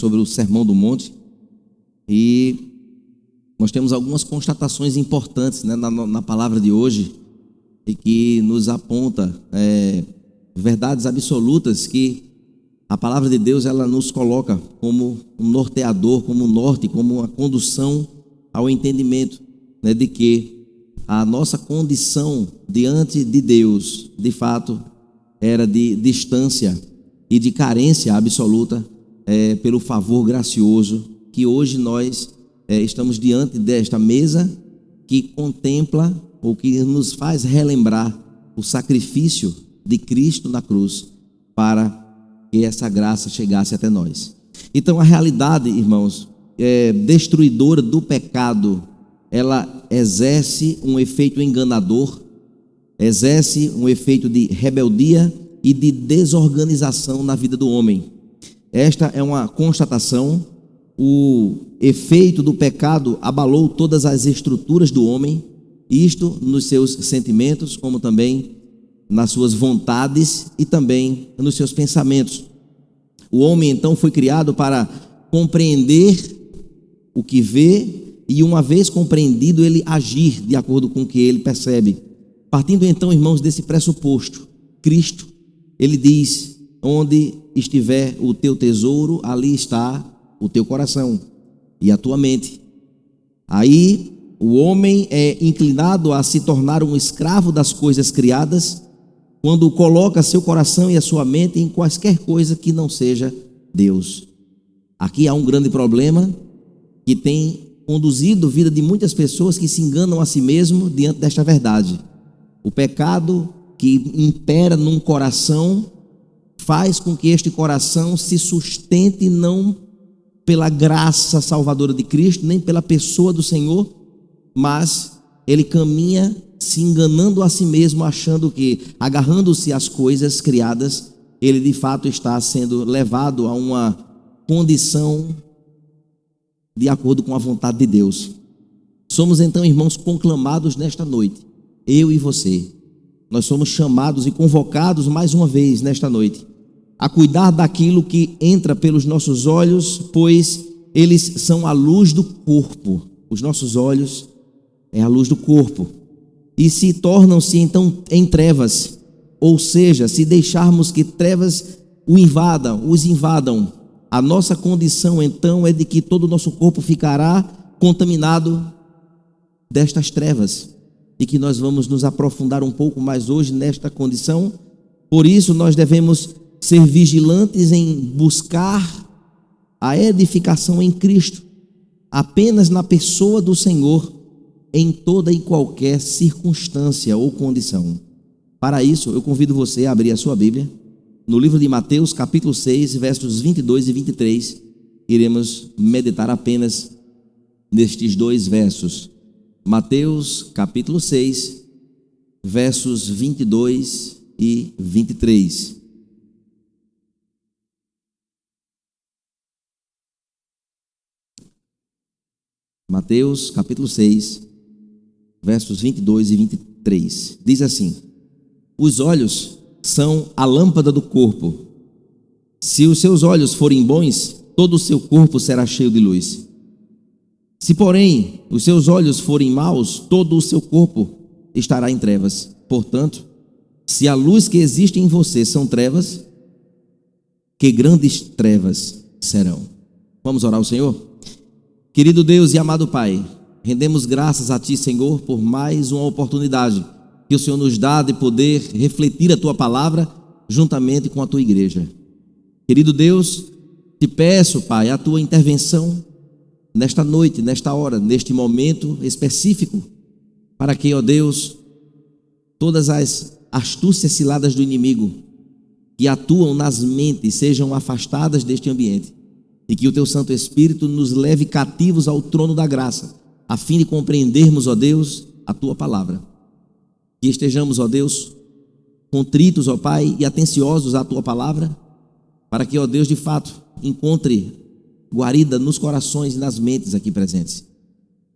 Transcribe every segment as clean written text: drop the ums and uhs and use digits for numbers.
sobre o Sermão do Monte, e nós temos algumas constatações importantes, né, na palavra de hoje, e que nos aponta verdades absolutas que a palavra de Deus ela nos coloca como um norteador, como um norte, como uma condução ao entendimento, né, de que a nossa condição diante de Deus, de fato, era de distância e de carência absoluta pelo favor gracioso que hoje nós estamos diante desta mesa que contempla ou que nos faz relembrar o sacrifício de Cristo na cruz para que essa graça chegasse até nós. Então a realidade, irmãos, destruidora do pecado, ela exerce um efeito enganador, exerce um efeito de rebeldia e de desorganização na vida do homem. Esta é uma constatação. O efeito do pecado abalou todas as estruturas do homem, isto nos seus sentimentos, como também nas suas vontades e também nos seus pensamentos. O homem então foi criado para compreender o que vê e, uma vez compreendido, ele agir de acordo com o que ele percebe. Partindo então, irmãos, desse pressuposto, Cristo, ele diz: onde estiver o teu tesouro, ali está o teu coração e a tua mente. Aí o homem é inclinado a se tornar um escravo das coisas criadas quando coloca seu coração e a sua mente em quaisquer coisa que não seja Deus. Aqui há um grande problema que tem conduzido a vida de muitas pessoas que se enganam a si mesmo diante desta verdade. O pecado que impera num coração faz com que este coração se sustente não pela graça salvadora de Cristo, nem pela pessoa do Senhor, mas ele caminha se enganando a si mesmo, achando que, agarrando-se às coisas criadas, ele de fato está sendo levado a uma condição de acordo com a vontade de Deus. Somos então, irmãos, conclamados nesta noite, eu e você, nós somos chamados e convocados mais uma vez nesta noite a cuidar daquilo que entra pelos nossos olhos, pois eles são a luz do corpo. Os nossos olhos é a luz do corpo, e se tornam-se então em trevas, ou seja, se deixarmos que trevas os invadam, a nossa condição então é de que todo o nosso corpo ficará contaminado destas trevas, e que nós vamos nos aprofundar um pouco mais hoje nesta condição. Por isso nós devemos ser vigilantes em buscar a edificação em Cristo, apenas na pessoa do Senhor, em toda e qualquer circunstância ou condição. Para isso, eu convido você a abrir a sua Bíblia no livro de Mateus, capítulo 6, versos 22 e 23. Iremos meditar apenas nestes dois versos. Mateus, capítulo 6, versos 22 e 23. Mateus, capítulo 6, versos 22 e 23. Diz assim: os olhos são a lâmpada do corpo. Se os seus olhos forem bons, todo o seu corpo será cheio de luz. Se, porém, os seus olhos forem maus, todo o seu corpo estará em trevas. Portanto, se a luz que existe em você são trevas, que grandes trevas serão. Vamos orar ao Senhor? Querido Deus e amado Pai, rendemos graças a Ti, Senhor, por mais uma oportunidade que o Senhor nos dá de poder refletir a Tua palavra juntamente com a Tua igreja. Querido Deus, te peço, Pai, a Tua intervenção nesta noite, nesta hora, neste momento específico, para que, ó Deus, todas as astúcias ciladas do inimigo que atuam nas mentes sejam afastadas deste ambiente, e que o Teu Santo Espírito nos leve cativos ao trono da graça, a fim de compreendermos, ó Deus, a Tua palavra. Que estejamos, ó Deus, contritos, ó Pai, e atenciosos à Tua palavra, para que, ó Deus, de fato, encontre guarida nos corações e nas mentes aqui presentes,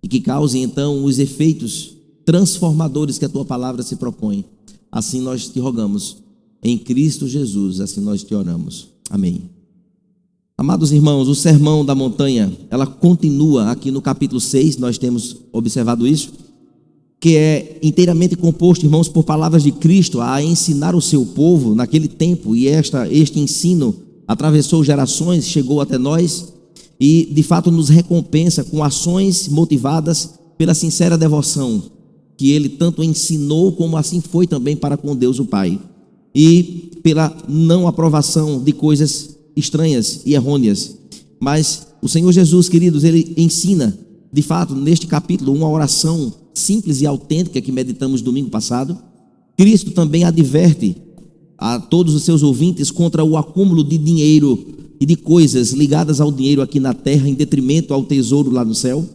e que cause então os efeitos transformadores que a Tua palavra se propõe. Assim nós te rogamos, em Cristo Jesus, assim nós te oramos. Amém. Amados irmãos, o sermão da montanha, ela continua aqui no capítulo 6, nós temos observado isso, que é inteiramente composto, irmãos, por palavras de Cristo a ensinar o seu povo naquele tempo, e este ensino atravessou gerações, chegou até nós, e de fato nos recompensa com ações motivadas pela sincera devoção que ele tanto ensinou, como assim foi também para com Deus o Pai, e pela não aprovação de coisas estranhas e errôneas. Mas o Senhor Jesus, queridos, ele ensina de fato neste capítulo uma oração simples e autêntica que meditamos domingo passado. Cristo também adverte a todos os seus ouvintes contra o acúmulo de dinheiro e de coisas ligadas ao dinheiro aqui na terra, em detrimento ao tesouro lá no céu.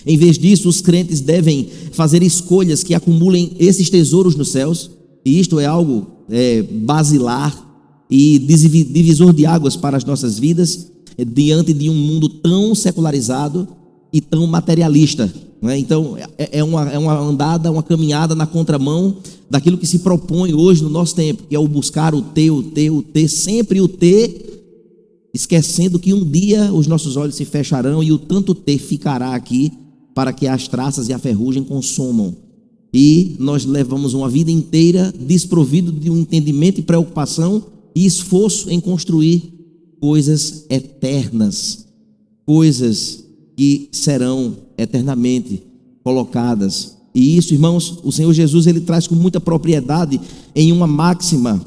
Em vez disso, os crentes devem fazer escolhas que acumulem esses tesouros nos céus, e isto é algo basilar e divisor de águas para as nossas vidas, diante de um mundo tão secularizado e tão materialista, né? Então é uma andada, uma caminhada na contramão daquilo que se propõe hoje no nosso tempo, que é o buscar o ter, sempre o ter, esquecendo que um dia os nossos olhos se fecharão e o tanto ter ficará aqui para que as traças e a ferrugem consumam. E nós levamos uma vida inteira desprovido de um entendimento e preocupação e esforço em construir coisas eternas, coisas que serão eternamente colocadas. E isso, irmãos, o Senhor Jesus ele traz com muita propriedade em uma máxima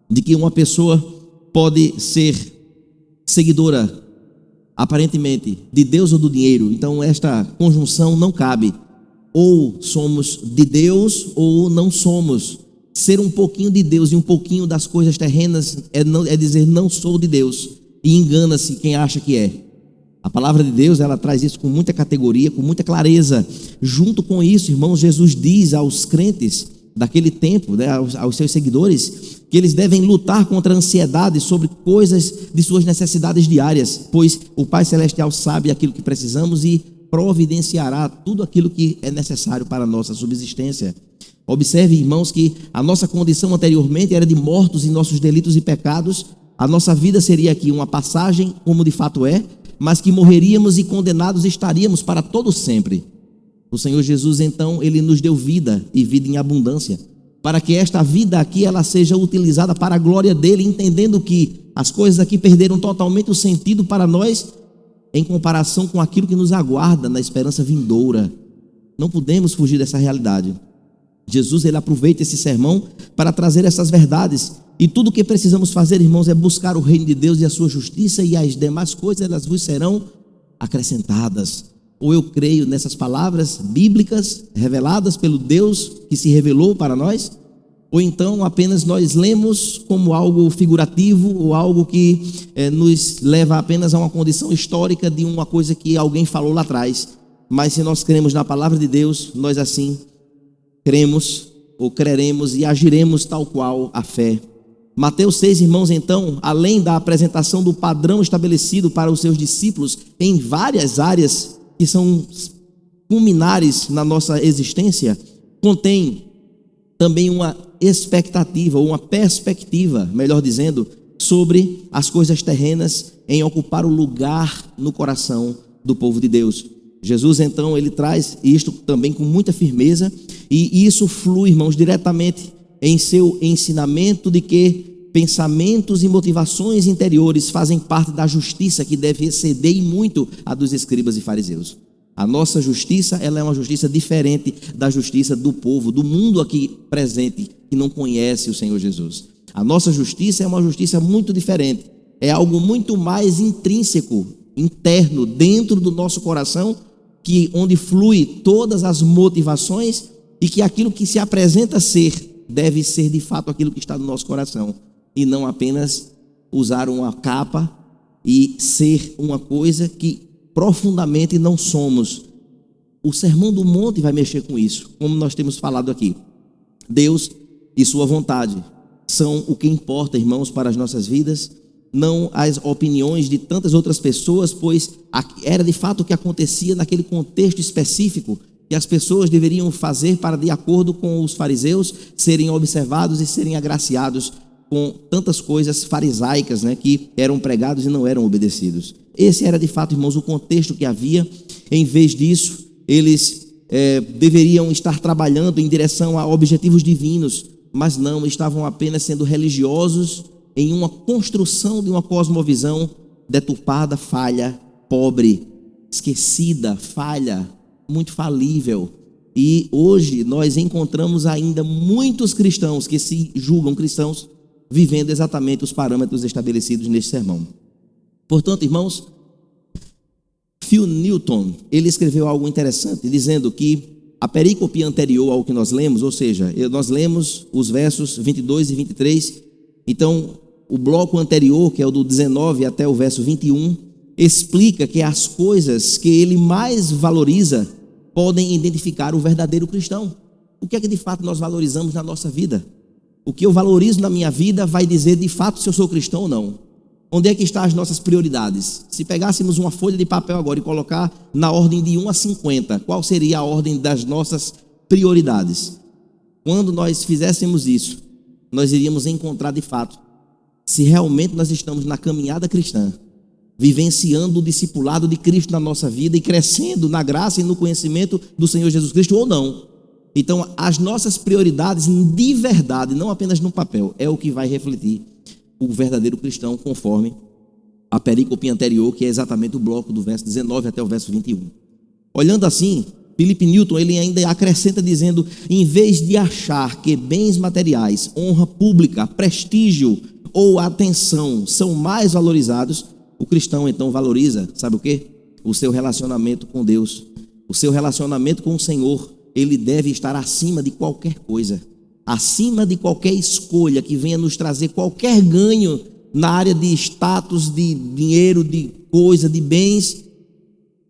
de que uma pessoa pode ser seguidora aparentemente de Deus ou do dinheiro. Então esta conjunção não cabe. Ou somos de Deus ou não somos. Ser um pouquinho de Deus e um pouquinho das coisas terrenas é dizer não sou de Deus, e engana-se quem acha que é. A palavra de Deus, ela traz isso com muita categoria, com muita clareza. Junto com isso, irmãos, Jesus diz aos crentes daquele tempo, né, aos seus seguidores, que eles devem lutar contra a ansiedade sobre coisas de suas necessidades diárias, pois o Pai Celestial sabe aquilo que precisamos e providenciará tudo aquilo que é necessário para a nossa subsistência. Observe, irmãos, que a nossa condição anteriormente era de mortos em nossos delitos e pecados. A nossa vida seria aqui uma passagem, como de fato é, mas que morreríamos e condenados estaríamos para todo sempre. O Senhor Jesus, então, ele nos deu vida e vida em abundância, para que esta vida aqui ela seja utilizada para a glória dele, entendendo que as coisas aqui perderam totalmente o sentido para nós em comparação com aquilo que nos aguarda na esperança vindoura. Não podemos fugir dessa realidade. Jesus ele aproveita esse sermão para trazer essas verdades, e tudo o que precisamos fazer, irmãos, é buscar o reino de Deus e a sua justiça, e as demais coisas elas vos serão acrescentadas. Ou eu creio nessas palavras bíblicas reveladas pelo Deus que se revelou para nós, ou então apenas nós lemos como algo figurativo, ou algo que nos leva apenas a uma condição histórica de uma coisa que alguém falou lá atrás. Mas se nós cremos na palavra de Deus, nós assim cremos ou creremos e agiremos tal qual a fé. Mateus 6, irmãos, então, além da apresentação do padrão estabelecido para os seus discípulos em várias áreas que são culminares na nossa existência, contém também uma expectativa, ou uma perspectiva, melhor dizendo, sobre as coisas terrenas em ocupar o lugar no coração do povo de Deus. Jesus, então, ele traz isto também com muita firmeza, e isso flui, irmãos, diretamente em seu ensinamento de que pensamentos e motivações interiores fazem parte da justiça que deve exceder muito a dos escribas e fariseus. A nossa justiça, ela é uma justiça diferente da justiça do povo, do mundo aqui presente, que não conhece o Senhor Jesus. A nossa justiça é uma justiça muito diferente, é algo muito mais intrínseco, interno, dentro do nosso coração, que onde flui todas as motivações, e que aquilo que se apresenta ser, deve ser de fato aquilo que está no nosso coração, e não apenas usar uma capa e ser uma coisa que profundamente não somos. O Sermão do Monte vai mexer com isso, como nós temos falado aqui. Deus e sua vontade são o que importa, irmãos, para as nossas vidas, não as opiniões de tantas outras pessoas, pois era de fato o que acontecia naquele contexto específico, que as pessoas deveriam fazer para, de acordo com os fariseus, serem observados e serem agraciados. com tantas coisas farisaicas, né, que eram pregados e não eram obedecidos. Esse era de fato, irmãos, o contexto que havia. Em vez disso, eles deveriam estar trabalhando em direção a objetivos divinos, mas não, estavam apenas sendo religiosos em uma construção de uma cosmovisão deturpada, falha, pobre, esquecida, falha, muito falível. E hoje nós encontramos ainda muitos cristãos que se julgam cristãos vivendo exatamente os parâmetros estabelecidos neste sermão. Portanto, irmãos, Phil Newton, ele escreveu algo interessante, dizendo que a perícope anterior ao que nós lemos, ou seja, nós lemos os versos 22 e 23, então o bloco anterior, que é o do 19 até o verso 21, explica que as coisas que ele mais valoriza podem identificar o verdadeiro cristão. O que é que de fato nós valorizamos na nossa vida? O que eu valorizo na minha vida vai dizer de fato se eu sou cristão ou não. Onde é que estão as nossas prioridades? Se pegássemos uma folha de papel agora e colocar na ordem de 1 a 50, qual seria a ordem das nossas prioridades? Quando nós fizéssemos isso, nós iríamos encontrar de fato se realmente nós estamos na caminhada cristã, vivenciando o discipulado de Cristo na nossa vida e crescendo na graça e no conhecimento do Senhor Jesus Cristo ou não. Então, as nossas prioridades de verdade, não apenas no papel, é o que vai refletir o verdadeiro cristão, conforme a perícope anterior, que é exatamente o bloco do verso 19 até o verso 21. Olhando assim, Philip Newton, ele ainda acrescenta dizendo: em vez de achar que bens materiais, honra pública, prestígio ou atenção são mais valorizados, o cristão então valoriza, sabe o quê? O seu relacionamento com Deus, o seu relacionamento com o Senhor. Ele deve estar acima de qualquer coisa, acima de qualquer escolha que venha nos trazer qualquer ganho na área de status, de dinheiro, de coisa, de bens.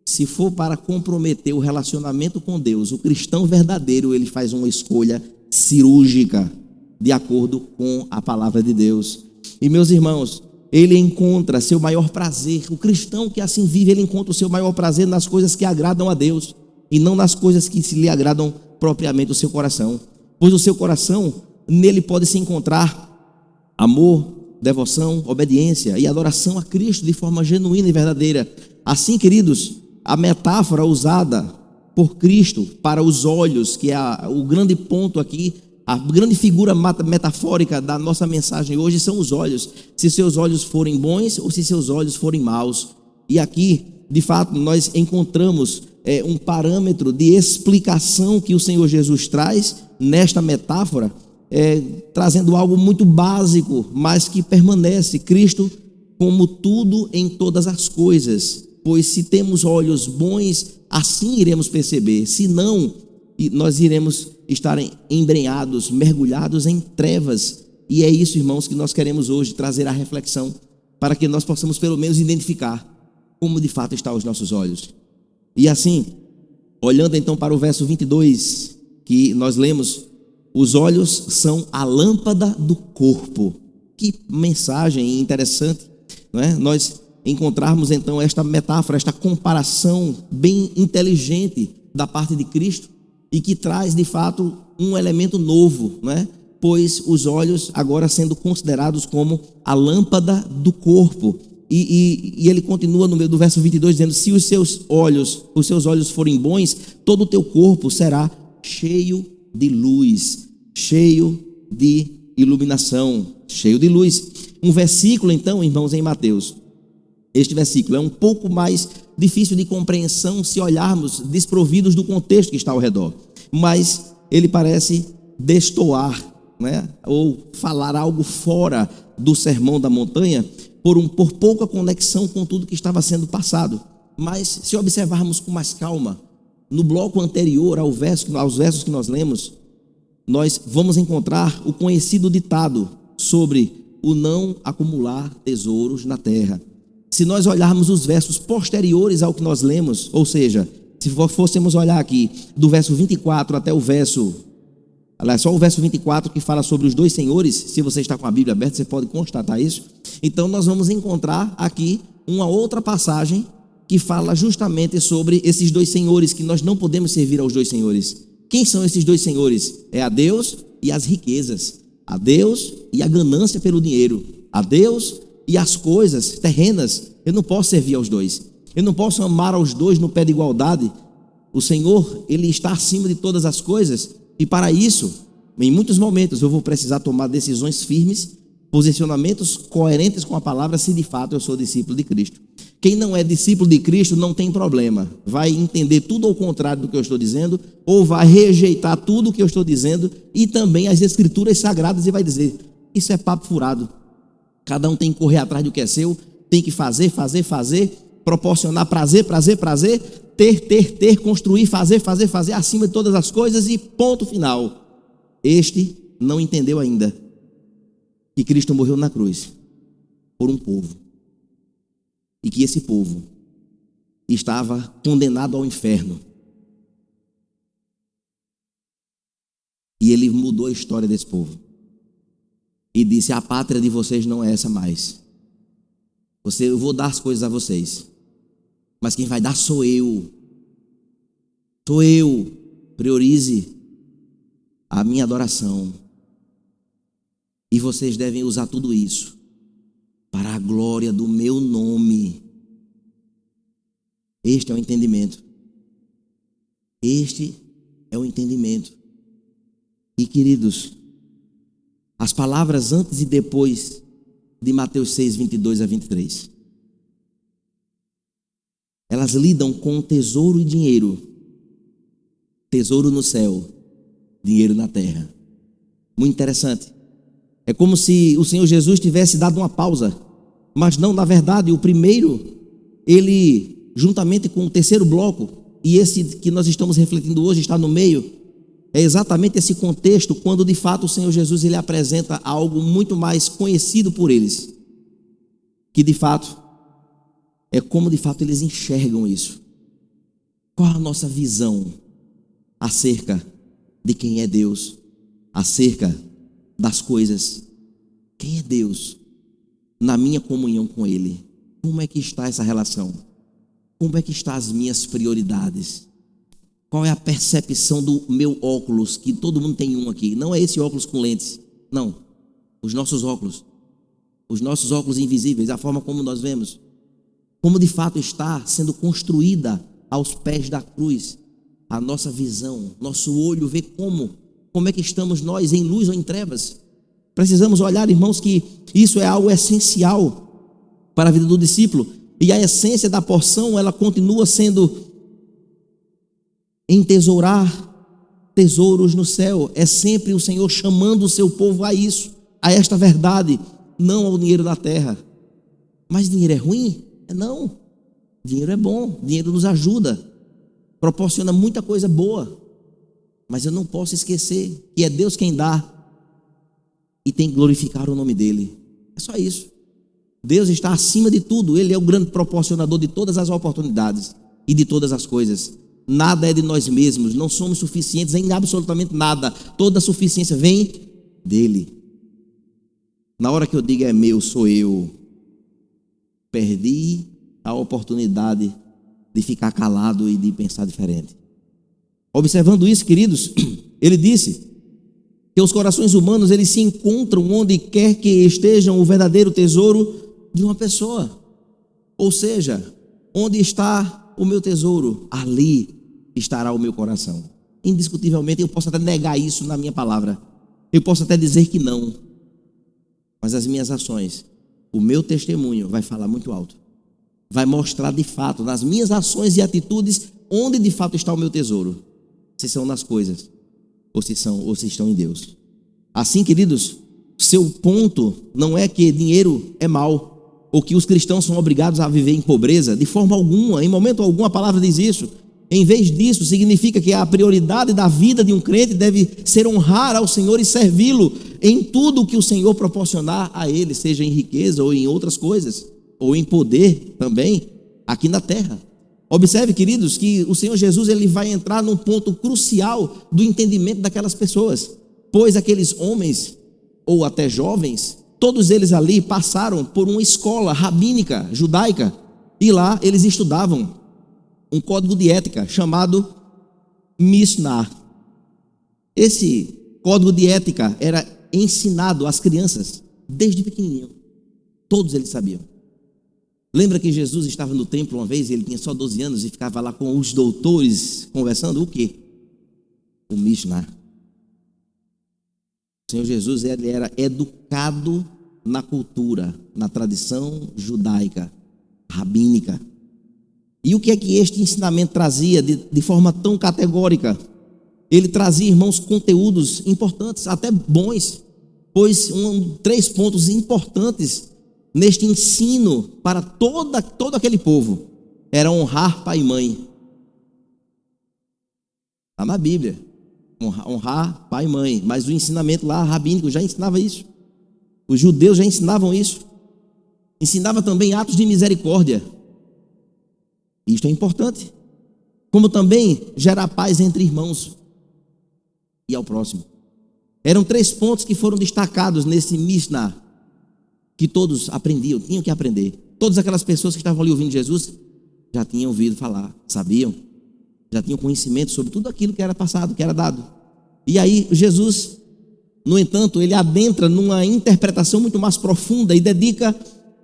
Se for para comprometer o relacionamento com Deus, o cristão verdadeiro, ele faz uma escolha cirúrgica, de acordo com a palavra de Deus. E meus irmãos, ele encontra seu maior prazer, o cristão que assim vive, ele encontra o seu maior prazer nas coisas que agradam a Deus, e não nas coisas que lhe agradam propriamente o seu coração. Pois o seu coração, nele pode se encontrar amor, devoção, obediência e adoração a Cristo de forma genuína e verdadeira. Assim, queridos, a metáfora usada por Cristo para os olhos, que é o grande ponto aqui, a grande figura metafórica da nossa mensagem hoje são os olhos. Se seus olhos forem bons ou se seus olhos forem maus. E aqui, de fato, nós encontramos um parâmetro de explicação que o Senhor Jesus traz nesta metáfora, trazendo algo muito básico, mas que permanece: Cristo como tudo em todas as coisas. Pois se temos olhos bons, assim iremos perceber. Se não, nós iremos estar embrenhados, mergulhados em trevas. E é isso, irmãos, que nós queremos hoje trazer à reflexão, para que nós possamos pelo menos identificar como de fato estão os nossos olhos. E assim, olhando então para o verso 22, que nós lemos: os olhos são a lâmpada do corpo. Que mensagem interessante, não é? Nós encontrarmos então esta metáfora, esta comparação bem inteligente da parte de Cristo, e que traz de fato um elemento novo, não é? Pois os olhos agora sendo considerados como a lâmpada do corpo. E ele continua no meio do verso 22 dizendo: se os seus olhos forem bons, todo o teu corpo será cheio de luz, cheio de iluminação, cheio de luz. Um versículo então, irmãos, em Mateus. Este versículo é um pouco mais difícil de compreensão se olharmos desprovidos do contexto que está ao redor, mas ele parece destoar, né? Ou falar algo fora do sermão da montanha, por pouca conexão com tudo que estava sendo passado. Mas se observarmos com mais calma, no bloco anterior aos versos que nós lemos, nós vamos encontrar o conhecido ditado sobre o não acumular tesouros na terra. Se nós olharmos os versos posteriores ao que nós lemos, ou seja, se fôssemos olhar aqui do verso 24 até o verso, aliás, só o verso 24 que fala sobre os dois senhores, se você está com a Bíblia aberta, você pode constatar isso. Então nós vamos encontrar aqui uma outra passagem que fala justamente sobre esses dois senhores, que nós não podemos servir aos dois senhores. Quem são esses dois senhores? É a Deus e as riquezas. a Deus e a ganância pelo dinheiro, a Deus e as coisas terrenas. Eu não posso servir aos dois, eu não posso amar aos dois no pé de igualdade. O Senhor, Ele está acima de todas as coisas, e para isso, em muitos momentos, eu vou precisar tomar decisões firmes, posicionamentos coerentes com a palavra, se de fato eu sou discípulo de Cristo. Quem não é discípulo de Cristo não tem problema, vai entender tudo ao contrário do que eu estou dizendo, ou vai rejeitar tudo o que eu estou dizendo, e também as escrituras sagradas, e vai dizer: isso é papo furado. Cada um tem que correr atrás do que é seu, tem que fazer, proporcionar prazer, ter, construir, fazer acima de todas as coisas, e ponto final. Este não entendeu ainda que Cristo morreu na cruz por um povo, e que esse povo estava condenado ao inferno, e Ele mudou a história desse povo e disse: a pátria de vocês não é essa mais. Eu vou dar as coisas a vocês, mas quem vai dar sou eu. Priorize a minha adoração, e vocês devem usar tudo isso para a glória do meu nome. Este é o entendimento. Este é o entendimento. E queridos, as palavras antes e depois de Mateus 6, 22 a 23, elas lidam com tesouro e dinheiro. Tesouro no céu, dinheiro na terra. Muito interessante. É como se o Senhor Jesus tivesse dado uma pausa, mas não, na verdade, o primeiro, ele, juntamente com o terceiro bloco, e esse que nós estamos refletindo hoje, está no meio, é exatamente esse contexto, quando de fato o Senhor Jesus, ele apresenta algo muito mais conhecido por eles, que de fato, é como de fato eles enxergam isso. Qual a nossa visão acerca de quem é Deus, acerca das coisas? Quem é Deus na minha comunhão com Ele? Como é que está essa relação? Como é que estão as minhas prioridades? Qual é a percepção do meu óculos, que todo mundo tem um aqui? Não é esse óculos com lentes, não. Os nossos óculos invisíveis, a forma como nós vemos, como de fato está sendo construída aos pés da cruz a nossa visão, nosso olho vê como é que estamos nós, em luz ou em trevas. Precisamos olhar, irmãos, que isso é algo essencial para a vida do discípulo, e a essência da porção, ela continua sendo entesourar tesouros no céu. É sempre o Senhor chamando o seu povo a isso, a esta verdade, não ao dinheiro da terra. Mas dinheiro é ruim? Não, dinheiro é bom, dinheiro nos ajuda, proporciona muita coisa boa, mas eu não posso esquecer que é Deus quem dá, e tem que glorificar o nome dEle. É só isso. Deus está acima de tudo, Ele é o grande proporcionador de todas as oportunidades e de todas as coisas. Nada é de nós mesmos, não somos suficientes em absolutamente nada. Toda a suficiência vem dEle. Na hora que eu digo é meu, sou eu, perdi a oportunidade de ficar calado e de pensar diferente. Observando isso, queridos, ele disse que os corações humanos, eles se encontram onde quer que estejam o verdadeiro tesouro de uma pessoa. Ou seja, onde está o meu tesouro, ali estará o meu coração. Indiscutivelmente, eu posso até negar isso na minha palavra, eu posso até dizer que não, mas as minhas ações, o meu testemunho vai falar muito alto, vai mostrar de fato, nas minhas ações e atitudes, onde de fato está o meu tesouro, se são nas coisas, ou se estão em Deus. Assim, queridos, seu ponto não é que dinheiro é mal, ou que os cristãos são obrigados a viver em pobreza, de forma alguma, em momento algum a palavra diz isso. Em vez disso, significa que a prioridade da vida de um crente deve ser honrar ao Senhor e servi-lo em tudo o que o Senhor proporcionar a ele, seja em riqueza ou em outras coisas, ou em poder também, aqui na terra. Observe, queridos, que o Senhor Jesus, ele vai entrar num ponto crucial do entendimento daquelas pessoas, pois aqueles homens, ou até jovens, todos eles ali passaram por uma escola rabínica, judaica, e lá eles estudavam um código de ética chamado Mishnah. Esse código de ética era ensinado às crianças desde pequenininho. Todos eles sabiam. Lembra que Jesus estava no templo uma vez, ele tinha só 12 anos e ficava lá com os doutores conversando o quê? O Mishnah. O Senhor Jesus, ele era educado na cultura, na tradição judaica, rabínica. E o que é que este ensinamento trazia de forma tão categórica? Ele trazia, irmãos, conteúdos importantes, até bons, pois 3 pontos importantes neste ensino para todo aquele povo era honrar pai e mãe. Está na Bíblia, honrar pai e mãe, mas o ensinamento lá rabínico já ensinava isso. Os judeus já ensinavam isso. Ensinava também atos de misericórdia. Isto é importante. Como também gerar paz entre irmãos e ao próximo. Eram 3 pontos que foram destacados nesse Mishnah, que todos aprendiam, tinham que aprender. Todas aquelas pessoas que estavam ali ouvindo Jesus já tinham ouvido falar, sabiam, já tinham conhecimento sobre tudo aquilo que era passado, que era dado. E aí Jesus, no entanto, ele adentra numa interpretação muito mais profunda e dedica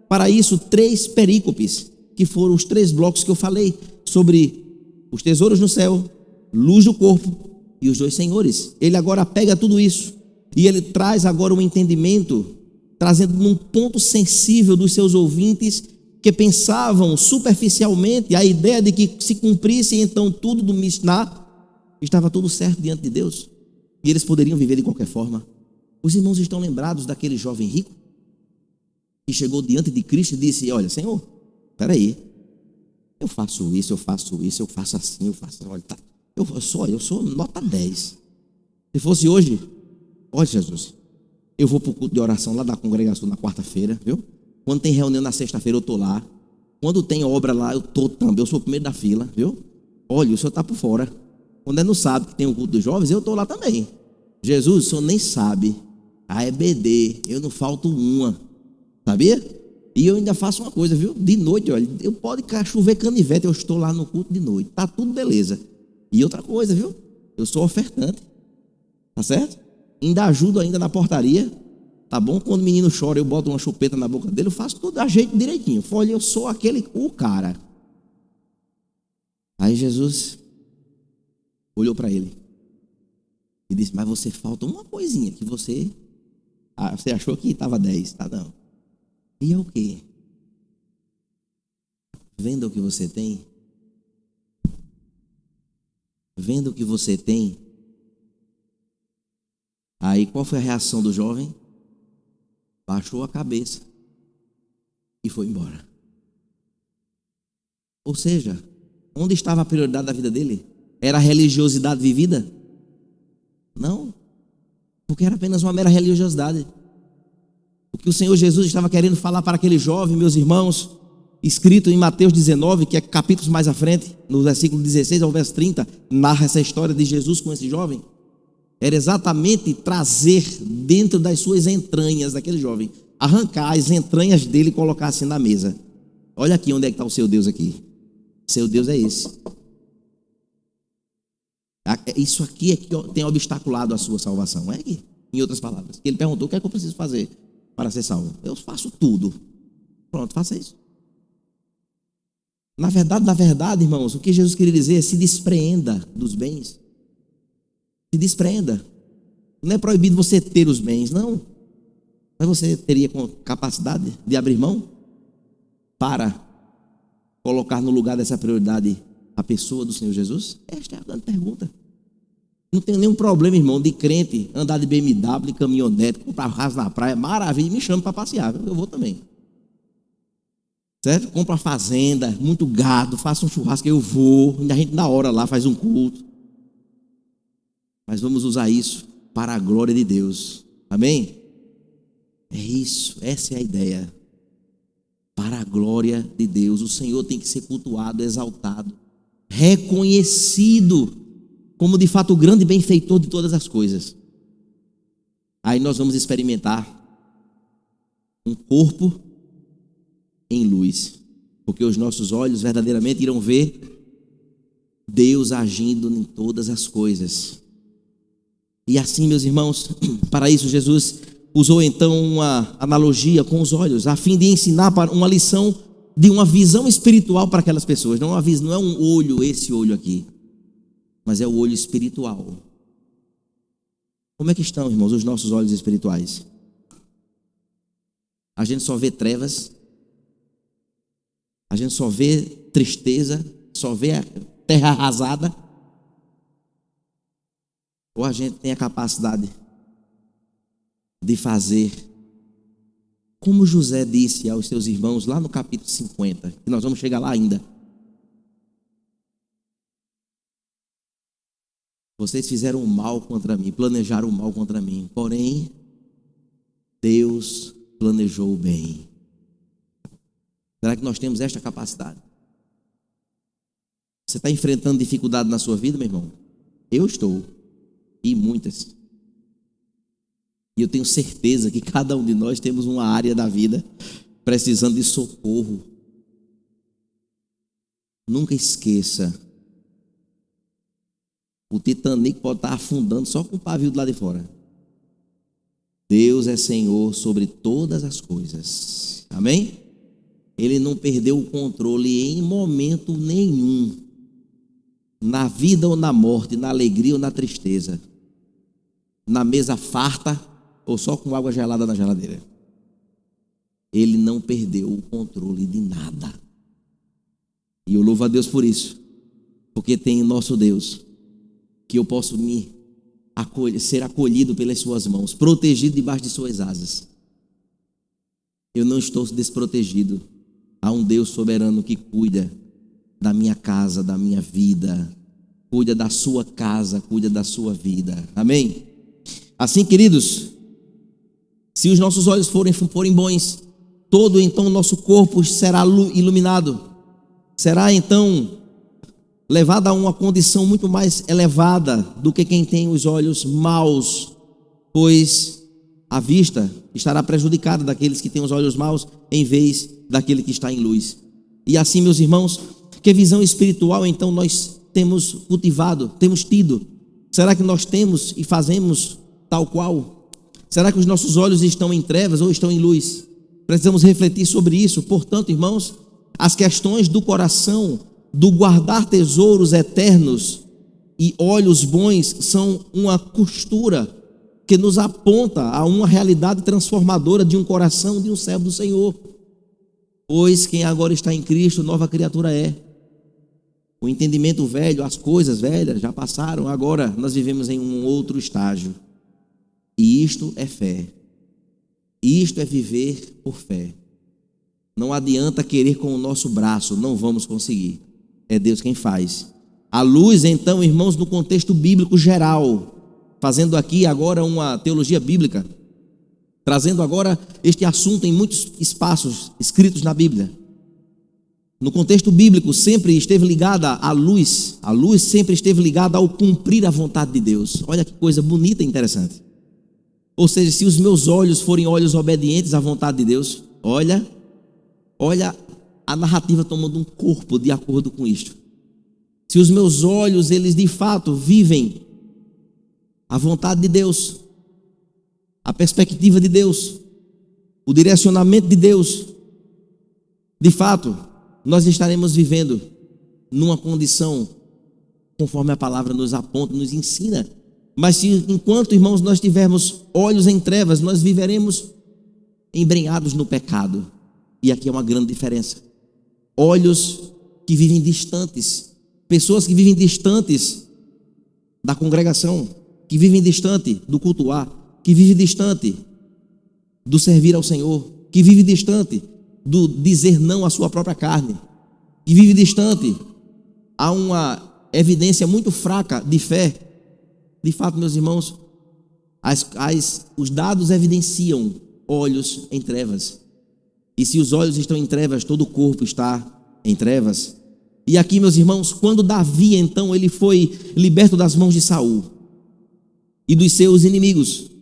para isso 3 perícopes, que foram os 3 blocos que eu falei, sobre os tesouros no céu, luz do corpo e os 2 senhores. Ele agora pega tudo isso e ele traz agora um entendimento, trazendo num ponto sensível dos seus ouvintes que pensavam superficialmente a ideia de que se cumprisse então tudo do Mishnah, estava tudo certo diante de Deus e eles poderiam viver de qualquer forma. Os irmãos estão lembrados daquele jovem rico que chegou diante de Cristo e disse: olha, Senhor, espera aí, eu faço isso, eu faço assim, eu faço, olha, tá, eu sou nota 10. Se fosse hoje, olha, Jesus, eu vou para o culto de oração lá da congregação na quarta-feira, viu? Quando tem reunião na sexta-feira, eu estou lá. Quando tem obra lá, eu estou também, eu sou o primeiro da fila, viu? Olha, o senhor está por fora. Quando é no sábado que tem o culto dos jovens, eu estou lá também. Jesus, o senhor nem sabe, a EBD, eu não falto uma, sabia? E eu ainda faço uma coisa, viu? De noite, olha, eu pode chover canivete, eu estou lá no culto de noite, tá tudo beleza. E outra coisa, viu? Eu sou ofertante, tá certo? Ainda ajudo ainda na portaria, tá bom? Quando o menino chora, eu boto uma chupeta na boca dele, eu faço tudo a jeito direitinho. Olha, eu sou o cara. Aí Jesus olhou para ele e disse: mas você falta uma coisinha que você achou que estava 10, tá? Não. E é o quê? Venda o que você tem. Venda o que você tem. Aí qual foi a reação do jovem? Baixou a cabeça e foi embora. Ou seja, onde estava a prioridade da vida dele? Era a religiosidade vivida? Não, porque era apenas uma mera religiosidade. O que o Senhor Jesus estava querendo falar para aquele jovem, meus irmãos, escrito em Mateus 19, que é capítulos mais à frente, no versículo 16 ao verso 30, narra essa história de Jesus com esse jovem. Era exatamente trazer dentro das suas entranhas daquele jovem, arrancar as entranhas dele e colocar assim na mesa. Olha aqui onde é que está o seu Deus aqui. Seu Deus é esse. Isso aqui é que tem obstaculado a sua salvação. É aqui, em outras palavras. Ele perguntou: o que é que eu preciso fazer para ser salvo? Eu faço tudo. Pronto, faça isso. Na verdade, irmãos, o que Jesus queria dizer é: se despreenda dos bens. Se despreenda. Não é proibido você ter os bens, não. Mas você teria capacidade de abrir mão para colocar no lugar dessa prioridade a pessoa do Senhor Jesus? Esta é a grande pergunta. Não tenho nenhum problema, irmão, de crente andar de BMW, de caminhonete, comprar casa na praia, maravilha, me chama para passear, eu vou também. Certo? Compra uma fazenda, muito gado, faça um churrasco, eu vou, ainda a gente na hora lá faz um culto. Mas vamos usar isso para a glória de Deus. Amém? É isso, essa é a ideia. Para a glória de Deus, o Senhor tem que ser cultuado, exaltado, reconhecido como de fato o grande benfeitor de todas as coisas. Aí nós vamos experimentar um corpo em luz, porque os nossos olhos verdadeiramente irão ver Deus agindo em todas as coisas. E assim, meus irmãos, para isso Jesus usou então uma analogia com os olhos, a fim de ensinar para uma lição de uma visão espiritual para aquelas pessoas. Não é um olho, esse olho aqui, mas é o olho espiritual. Como é que estão, irmãos, os nossos olhos espirituais? A gente só vê trevas, a gente só vê tristeza, só vê a terra arrasada, ou a gente tem a capacidade de fazer como José disse aos seus irmãos lá no capítulo 50, que nós vamos chegar lá ainda. Vocês fizeram o mal contra mim, planejaram o mal contra mim, porém Deus planejou o bem. Será que nós temos esta capacidade? Você está enfrentando dificuldade na sua vida, meu irmão? Eu estou, e muitas. E eu tenho certeza que cada um de nós temos uma área da vida precisando de socorro. Nunca esqueça, o Titanic pode estar afundando só com o pavio do lado de fora. Deus é Senhor sobre todas as coisas. Amém? Ele não perdeu o controle em momento nenhum, na vida ou na morte, na alegria ou na tristeza, na mesa farta ou só com água gelada na geladeira. Ele não perdeu o controle de nada. E eu louvo a Deus por isso, porque tem nosso Deus, que eu posso ser acolhido pelas suas mãos, protegido debaixo de suas asas. Eu não estou desprotegido. Há um Deus soberano que cuida da minha casa, da minha vida, cuida da sua casa, cuida da sua vida. Amém? Assim, queridos, se os nossos olhos forem bons, todo então o nosso corpo será iluminado, será então levado a uma condição muito mais elevada do que quem tem os olhos maus, pois a vista estará prejudicada daqueles que têm os olhos maus em vez daquele que está em luz. E assim, meus irmãos, que visão espiritual então nós temos cultivado, temos tido? Será que nós temos e fazemos tal qual? Será que os nossos olhos estão em trevas ou estão em luz? Precisamos refletir sobre isso. Portanto, irmãos, as questões do coração, do guardar tesouros eternos e olhos bons, são uma costura que nos aponta a uma realidade transformadora de um coração de um servo do Senhor. Pois quem agora está em Cristo, nova criatura é. O entendimento velho, as coisas velhas já passaram, agora nós vivemos em um outro estágio. E isto é fé. Isto é viver por fé. Não adianta querer com o nosso braço, não vamos conseguir. É Deus quem faz. A luz, então, irmãos, no contexto bíblico geral, fazendo aqui agora uma teologia bíblica, trazendo agora este assunto em muitos espaços escritos na Bíblia. No contexto bíblico sempre esteve ligada à luz. A luz sempre esteve ligada ao cumprir a vontade de Deus. Olha que coisa bonita e interessante. Ou seja, se os meus olhos forem olhos obedientes à vontade de Deus, olha a narrativa tomando um corpo de acordo com isto. Se os meus olhos, eles de fato vivem a vontade de Deus, a perspectiva de Deus, o direcionamento de Deus, de fato, nós estaremos vivendo numa condição conforme a palavra nos aponta, nos ensina. Mas se enquanto, irmãos, nós tivermos olhos em trevas, nós viveremos embrenhados no pecado. E aqui é uma grande diferença. Olhos que vivem distantes, pessoas que vivem distantes da congregação, que vivem distante do cultuar, que vivem distante do servir ao Senhor, que vivem distante do dizer não à sua própria carne, que vive distante, há uma evidência muito fraca de fé. De fato, meus irmãos, os dados evidenciam olhos em trevas. E se os olhos estão em trevas, todo o corpo está em trevas. E aqui, meus irmãos, quando Davi, então, ele foi liberto das mãos de Saul e dos seus inimigos,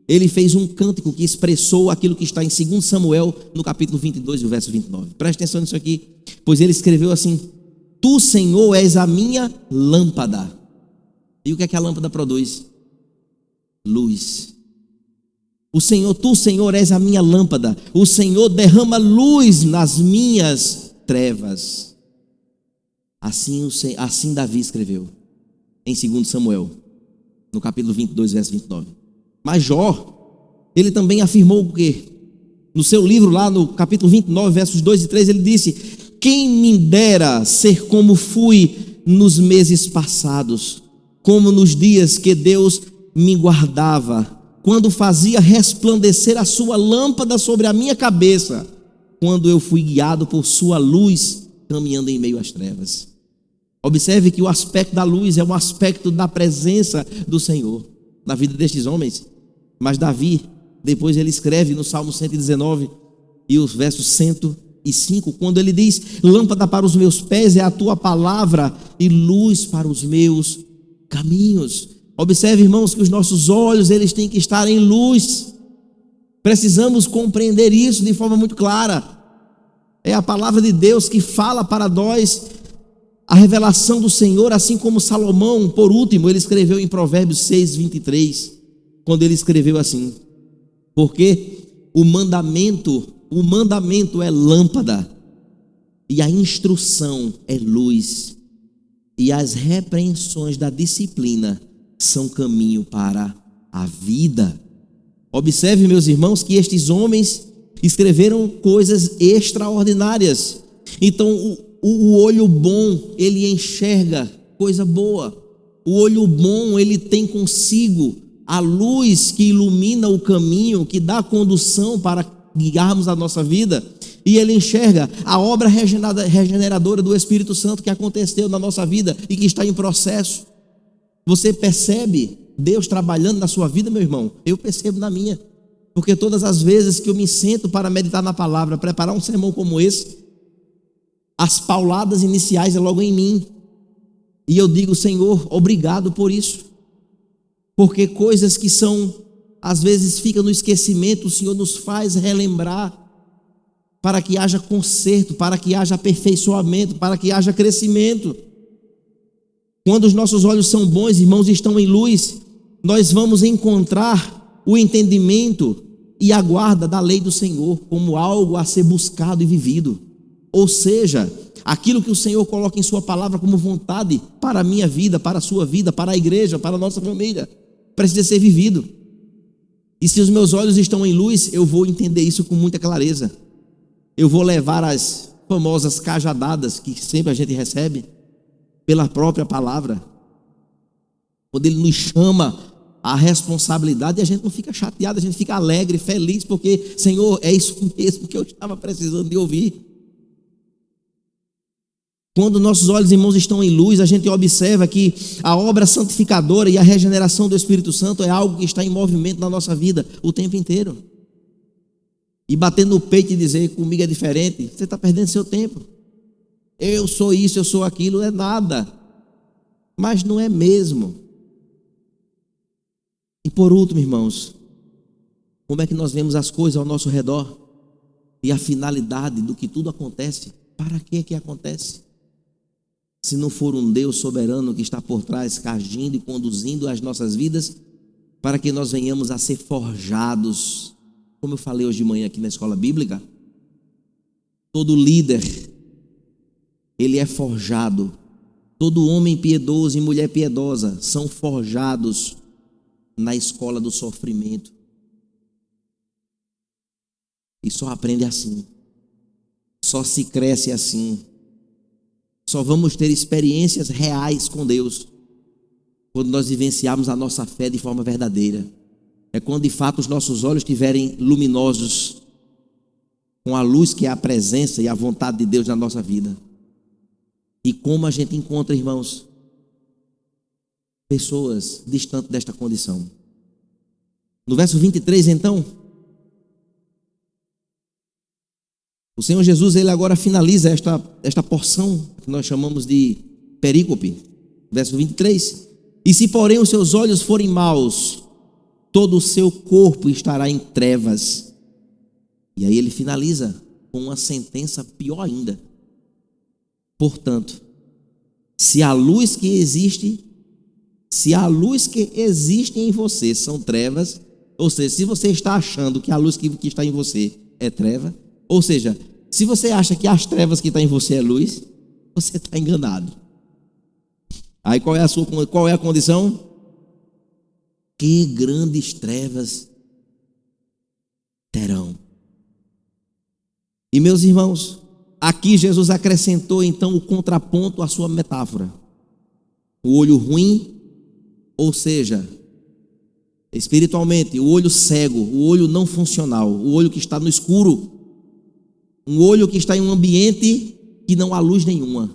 ele fez um cântico que expressou aquilo que está em 2 Samuel, no capítulo 22, o verso 29. Preste atenção nisso aqui, pois ele escreveu assim: Tu, Senhor, és a minha lâmpada. E o que é que a lâmpada produz? luz. O Senhor, tu, Senhor, és a minha lâmpada. O Senhor derrama luz nas minhas trevas. Assim Davi escreveu em 2 Samuel, no capítulo 22, verso 29. Mas Jó, ele também afirmou o quê? No seu livro lá no capítulo 29, versos 2 e 3, ele disse: quem me dera ser como fui nos meses passados, como nos dias que Deus me guardava, quando fazia resplandecer a sua lâmpada sobre a minha cabeça, quando eu fui guiado por sua luz, caminhando em meio às trevas. Observe que o aspecto da luz é um aspecto da presença do Senhor na vida destes homens. Mas Davi, depois ele escreve no Salmo 119 e os versos 105, quando ele diz: lâmpada para os meus pés é a tua palavra e luz para os meus caminhos. Observe, irmãos, que os nossos olhos, eles têm que estar em luz. Precisamos compreender isso de forma muito clara. É a palavra de Deus que fala para nós a revelação do Senhor, assim como Salomão, por último, ele escreveu em Provérbios 6, 23, quando ele escreveu assim: porque o mandamento é lâmpada, e a instrução é luz, e as repreensões da disciplina são caminho para a vida. Observe, meus irmãos, que estes homens escreveram coisas extraordinárias. Então o olho bom, ele enxerga coisa boa. O olho bom, ele tem consigo a luz que ilumina o caminho, que dá condução para guiarmos a nossa vida. E ele enxerga a obra regeneradora do Espírito Santo que aconteceu na nossa vida e que está em processo. Você percebe Deus trabalhando na sua vida, meu irmão? Eu percebo na minha. Porque todas as vezes que eu me sento para meditar na palavra, preparar um sermão como esse, as pauladas iniciais é logo em mim. E eu digo: Senhor, obrigado por isso. Porque coisas que são, às vezes ficam no esquecimento, o Senhor nos faz relembrar, para que haja conserto, para que haja aperfeiçoamento, para que haja crescimento. Quando os nossos olhos são bons, irmãos, estão em luz, nós vamos encontrar o entendimento e a guarda da lei do Senhor como algo a ser buscado e vivido. Ou seja, aquilo que o Senhor coloca em sua palavra como vontade para a minha vida, para a sua vida, para a igreja, para a nossa família, precisa ser vivido. E se os meus olhos estão em luz, eu vou entender isso com muita clareza. Eu vou levar as famosas cajadadas que sempre a gente recebe pela própria palavra. Quando Ele nos chama à responsabilidade, a gente não fica chateado, a gente fica alegre, feliz, porque, Senhor, é isso mesmo que eu estava precisando de ouvir. Quando nossos olhos, irmãos, estão em luz, a gente observa que a obra santificadora e a regeneração do Espírito Santo é algo que está em movimento na nossa vida o tempo inteiro. E bater no peito e dizer: comigo é diferente, você está perdendo seu tempo. Eu sou isso, eu sou aquilo, é nada. Mas não é mesmo. E por último, irmãos, como é que nós vemos as coisas ao nosso redor? E a finalidade do que tudo acontece? Para que acontece? Se não for um Deus soberano que está por trás, agindo e conduzindo as nossas vidas, para que nós venhamos a ser forjados. Como eu falei hoje de manhã aqui na escola bíblica, todo líder, ele é forjado. Todo homem piedoso e mulher piedosa são forjados na escola do sofrimento. E só aprende assim. Só se cresce assim. Só vamos ter experiências reais com Deus quando nós vivenciarmos a nossa fé de forma verdadeira. É quando de fato os nossos olhos estiverem luminosos com a luz que é a presença e a vontade de Deus na nossa vida. E como a gente encontra, irmãos, pessoas distantes desta condição. No verso 23, então, o Senhor Jesus, ele agora finaliza esta porção que nós chamamos de perícope. Verso 23. E se porém os seus olhos forem maus, todo o seu corpo estará em trevas. E aí ele finaliza com uma sentença pior ainda. Portanto, se a luz que existe Se a luz que existe em você são trevas, ou seja, se você está achando que a luz que está em você é treva, ou seja, se você acha que as trevas que estão em você é luz, você está enganado. Aí qual é a condição? Que grandes trevas terão. E meus irmãos, aqui Jesus acrescentou então o contraponto à sua metáfora. O olho ruim, ou seja, espiritualmente, o olho cego, o olho não funcional, o olho que está no escuro, um olho que está em um ambiente que não há luz nenhuma.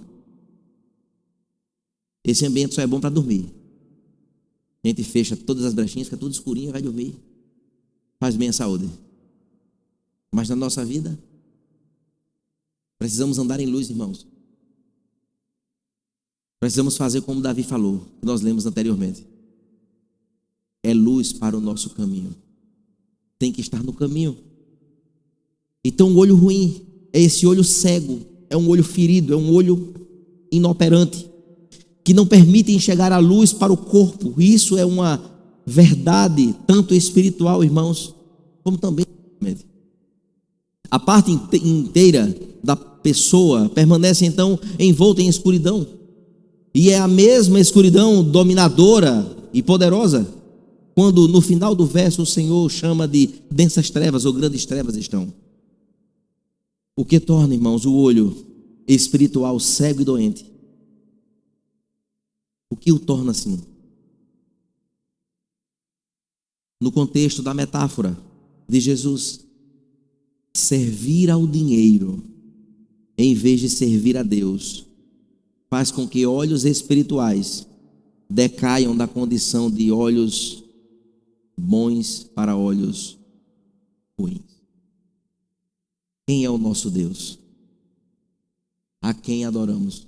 Esse ambiente só é bom para dormir. A gente fecha todas as brechinhas, fica tudo escurinho, vai dormir. Faz bem à saúde. Mas na nossa vida, precisamos andar em luz, irmãos. Precisamos fazer como Davi falou, que nós lemos anteriormente. É luz para o nosso caminho. Tem que estar no caminho. Então o olho ruim é esse olho cego, é um olho ferido, é um olho inoperante, que não permite enxergar a luz para o corpo. Isso é uma verdade, tanto espiritual, irmãos, como também. A parte inteira da pessoa permanece então envolta em escuridão. E é a mesma escuridão dominadora e poderosa, quando no final do verso o Senhor chama de densas trevas ou grandes trevas estão. O que torna, irmãos, o olho espiritual cego e doente? O que o torna assim? No contexto da metáfora de Jesus, servir ao dinheiro em vez de servir a Deus faz com que olhos espirituais decaiam da condição de olhos bons para olhos ruins. Quem é o nosso Deus? A quem adoramos?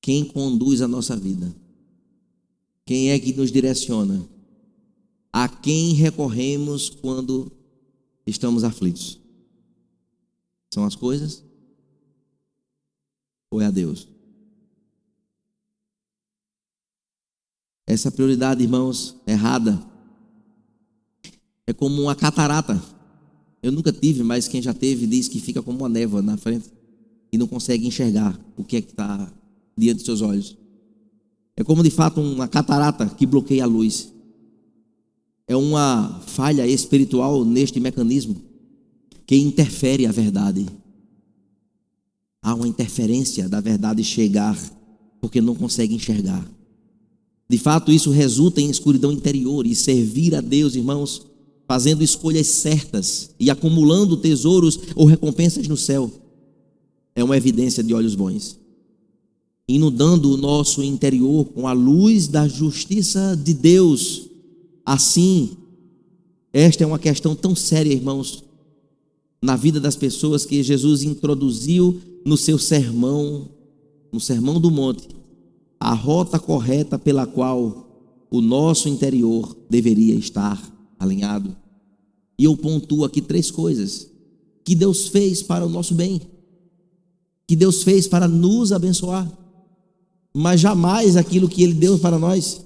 Quem conduz a nossa vida? Quem é que nos direciona? A quem recorremos quando estamos aflitos? São as coisas? Ou é a Deus? Essa prioridade, irmãos, errada, é como uma catarata. Eu nunca tive, mas quem já teve diz que fica como uma névoa na frente e não consegue enxergar o que é que está diante dos seus olhos. É como de fato uma catarata que bloqueia a luz. É uma falha espiritual neste mecanismo que interfere a verdade. Há uma interferência da verdade chegar porque não consegue enxergar. De fato, isso resulta em escuridão interior. E servir a Deus, irmãos, fazendo escolhas certas e acumulando tesouros ou recompensas no céu, é uma evidência de olhos bons, inundando o nosso interior com a luz da justiça de Deus. Assim, esta é uma questão tão séria, irmãos, na vida das pessoas, que Jesus introduziu no seu sermão, no Sermão do Monte, a rota correta pela qual o nosso interior deveria estar alinhado. E eu pontuo aqui 3 coisas que Deus fez para o nosso bem, que Deus fez para nos abençoar, mas jamais aquilo que Ele deu para nós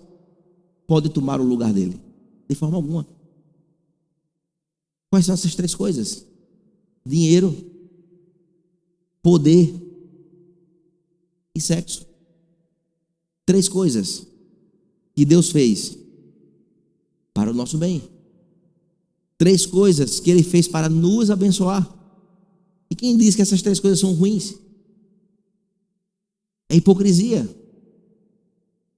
pode tomar o lugar dele, de forma alguma. Quais são essas 3 coisas? Dinheiro, poder e sexo. 3 coisas que Deus fez para o nosso bem. 3 coisas que Ele fez para nos abençoar. E quem diz que essas 3 coisas são ruins? É hipocrisia.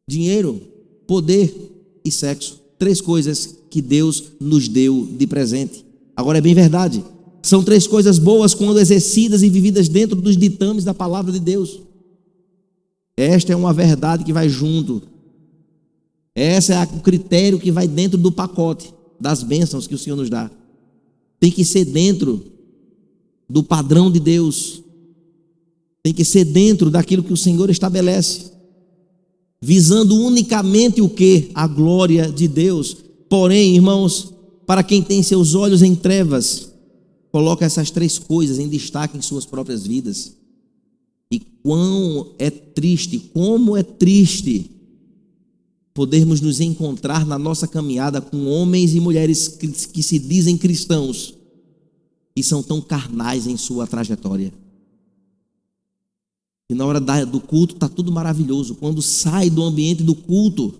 Dinheiro, poder e sexo. 3 coisas que Deus nos deu de presente. Agora é bem verdade, são 3 coisas boas quando exercidas e vividas dentro dos ditames da palavra de Deus. Esta é uma verdade que vai junto. Esse é o critério que vai dentro do pacote das bênçãos que o Senhor nos dá. Tem que ser dentro do padrão de Deus. Tem que ser dentro daquilo que o Senhor estabelece, visando unicamente o que? A glória de Deus. Porém, irmãos, para quem tem seus olhos em trevas, coloca essas 3 coisas em destaque em suas próprias vidas. E como é triste podermos nos encontrar na nossa caminhada com homens e mulheres que se dizem cristãos e são tão carnais em sua trajetória. E na hora do culto está tudo maravilhoso. Quando sai do ambiente do culto,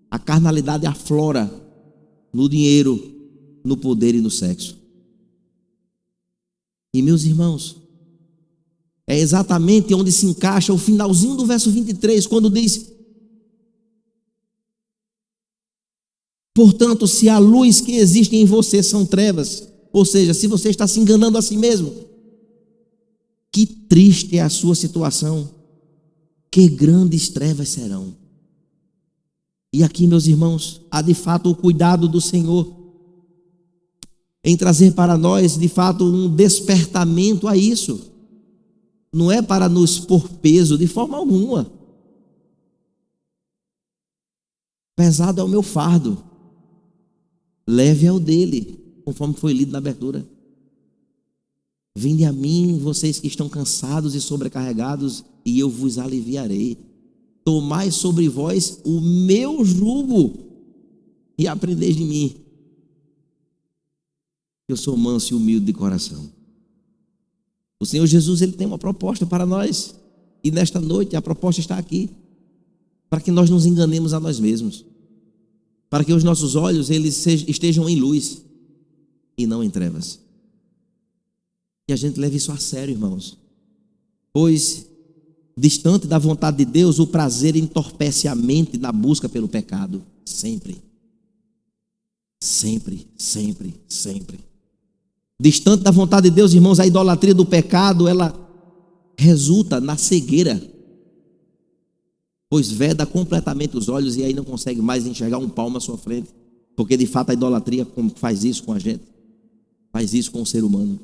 a carnalidade aflora no dinheiro, no poder e no sexo. E meus irmãos, é exatamente onde se encaixa o finalzinho do verso 23, quando diz: portanto, se a luz que existe em você são trevas, ou seja, se você está se enganando a si mesmo, que triste é a sua situação, que grandes trevas serão. E aqui, meus irmãos, há de fato o cuidado do Senhor em trazer para nós, de fato, um despertamento a isso. Não é para nos pôr peso de forma alguma. Pesado é o meu fardo, leve é o dele, conforme foi lido na abertura. Vinde a mim, vocês que estão cansados e sobrecarregados, e eu vos aliviarei. Tomai sobre vós o meu jugo e aprendeis de mim. Eu sou manso e humilde de coração. O Senhor Jesus, Ele tem uma proposta para nós. E nesta noite a proposta está aqui. Para que nós nos enganemos a nós mesmos. Para que os nossos olhos eles estejam em luz e não em trevas. E a gente leve isso a sério, irmãos. Pois, distante da vontade de Deus, o prazer entorpece a mente na busca pelo pecado. Sempre. Sempre, sempre, sempre. Distante da vontade de Deus, irmãos, a idolatria do pecado, ela resulta na cegueira. Pois veda completamente os olhos e aí não consegue mais enxergar um palmo à sua frente. Porque de fato a idolatria faz isso com a gente. Faz isso com o ser humano.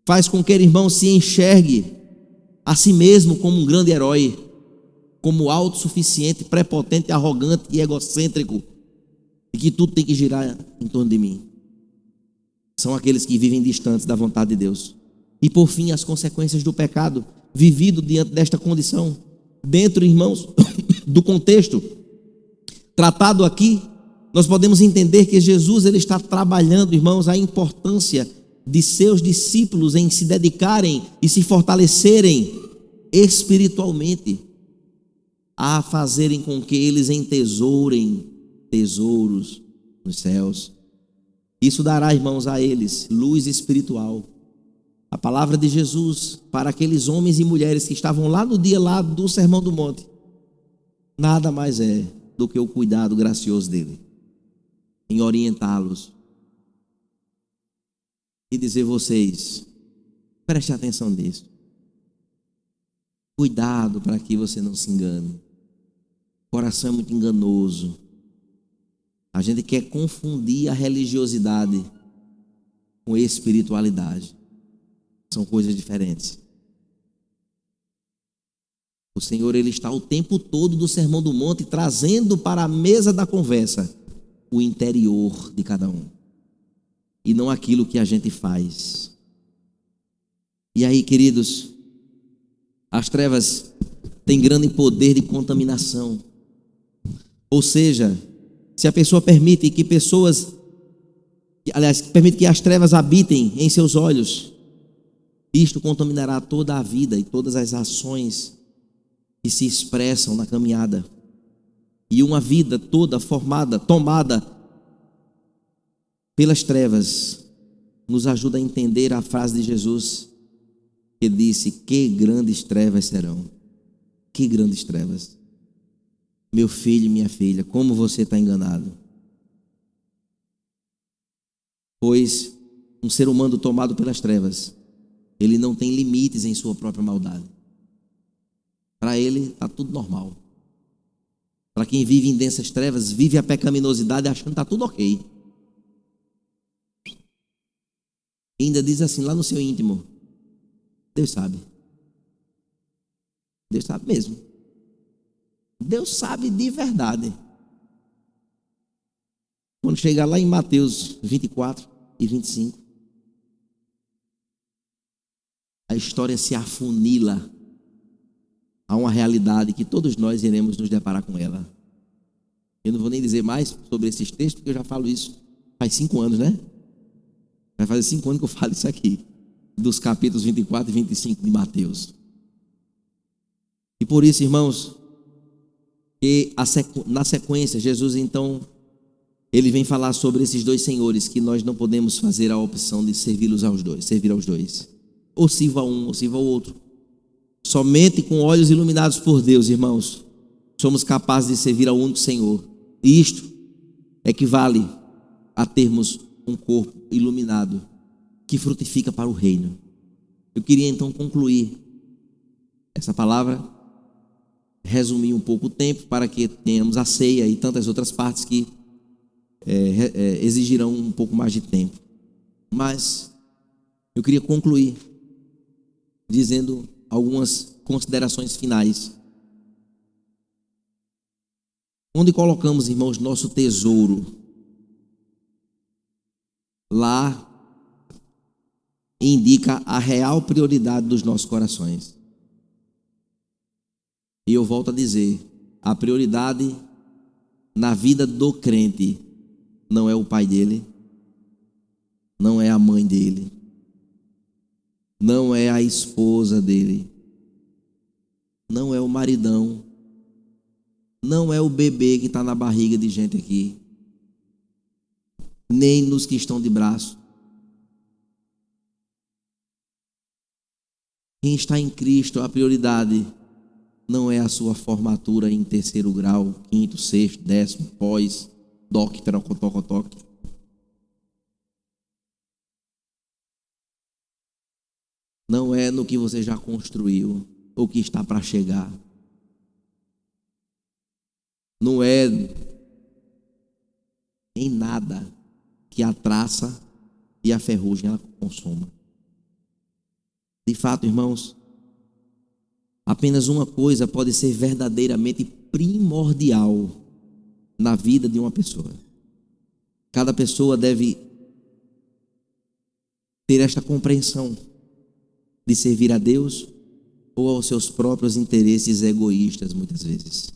Faz com que o irmão se enxergue a si mesmo como um grande herói, como autossuficiente, prepotente, arrogante e egocêntrico, e que tudo tem que girar em torno de mim. São aqueles que vivem distantes da vontade de Deus. E por fim, as consequências do pecado vivido diante desta condição. Dentro, irmãos, do contexto tratado aqui, nós podemos entender que Jesus ele está trabalhando, irmãos, a importância de seus discípulos em se dedicarem e se fortalecerem espiritualmente, a fazerem com que eles entesourem tesouros nos céus. Isso dará, irmãos, a eles luz espiritual. A palavra de Jesus para aqueles homens e mulheres que estavam lá no dia lá do Sermão do Monte, nada mais é do que o cuidado gracioso dele em orientá-los e dizer: vocês, preste atenção nisso. Cuidado para que você não se engane. O coração é muito enganoso. A gente quer confundir a religiosidade com espiritualidade. São coisas diferentes. O Senhor ele está o tempo todo do Sermão do Monte trazendo para a mesa da conversa o interior de cada um. E não aquilo que a gente faz. E aí, queridos, as trevas têm grande poder de contaminação. Ou seja, se a pessoa permite que permite que as trevas habitem em seus olhos, isto contaminará toda a vida e todas as ações que se expressam na caminhada. E uma vida toda tomada pelas trevas, nos ajuda a entender a frase de Jesus, que disse: que grandes trevas serão. Que grandes trevas. Meu filho e minha filha, como você está enganado. Pois um ser humano tomado pelas trevas, ele não tem limites em sua própria maldade. Para ele está tudo normal. Para quem vive em densas trevas, vive a pecaminosidade achando que está tudo ok. E ainda diz assim lá no seu íntimo: Deus sabe. Deus sabe mesmo. Deus sabe de verdade. Quando chegar lá em Mateus 24 e 25, a história se afunila a uma realidade que todos nós iremos nos deparar com ela. Eu não vou nem dizer mais sobre esses textos, porque eu já falo isso faz 5 anos, né? Vai fazer 5 anos que eu falo isso aqui, dos capítulos 24 e 25 de Mateus. E por isso, irmãos, que na sequência, Jesus então, ele vem falar sobre esses dois senhores, que nós não podemos fazer a opção de servir aos dois. Ou sirva a um, ou sirva ao outro. Somente com olhos iluminados por Deus, irmãos, somos capazes de servir ao único Senhor. E isto equivale a termos um corpo iluminado que frutifica para o reino. Eu queria então concluir essa palavra, resumir um pouco o tempo para que tenhamos a ceia e tantas outras partes que exigirão um pouco mais de tempo. Mas eu queria concluir dizendo algumas considerações finais. Onde colocamos, irmãos, nosso tesouro, lá indica a real prioridade dos nossos corações. E eu volto a dizer, a prioridade na vida do crente não é o pai dele, não é a mãe dele, não é a esposa dele, não é o maridão, não é o bebê que está na barriga de gente aqui, nem nos que estão de braço. Quem está em Cristo, a prioridade não é a sua formatura em 3º grau, 5º, 6º, 10º, pós, doc, terocotocotoque. Não é no que você já construiu ou que está para chegar. Não é em nada que a traça e a ferrugem ela consuma. De fato, irmãos, apenas uma coisa pode ser verdadeiramente primordial na vida de uma pessoa. Cada pessoa deve ter esta compreensão de servir a Deus ou aos seus próprios interesses egoístas, muitas vezes.